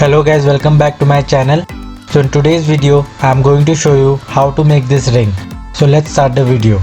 Hello guys, welcome back to my channel. So in today's video I am going to show you how to make this ring. So let's start the video.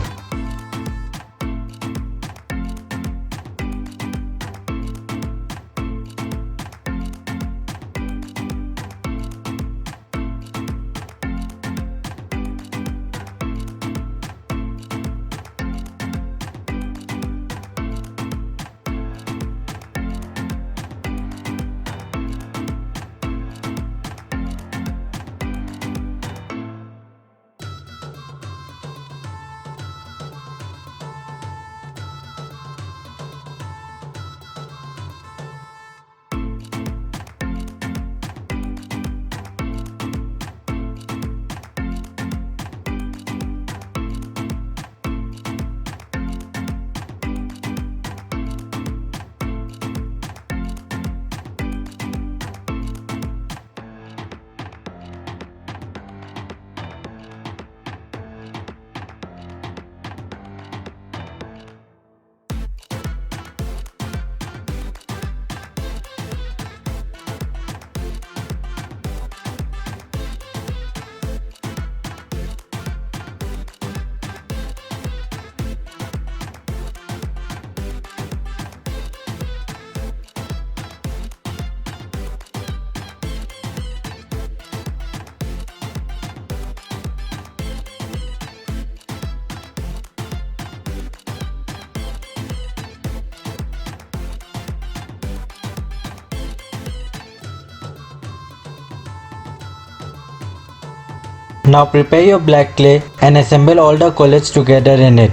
Now prepare your black clay and assemble all the collets together in it.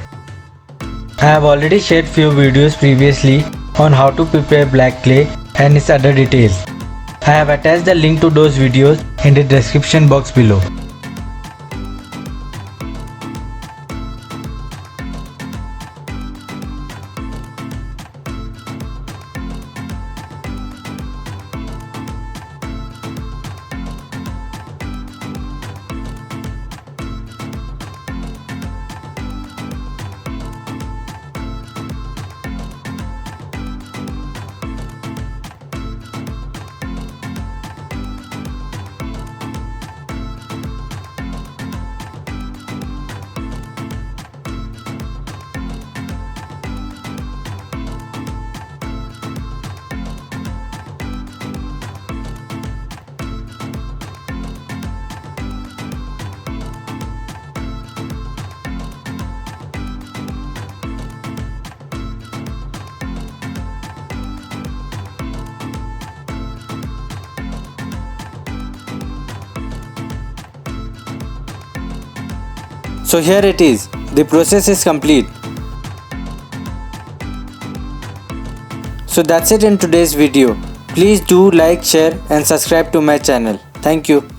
I have already shared few videos previously on how to prepare black clay and its other details. I have attached the link to those videos in the description box below. So here it is, the process is complete. So that's it in today's video. Please do like, share and subscribe to my channel. Thank you.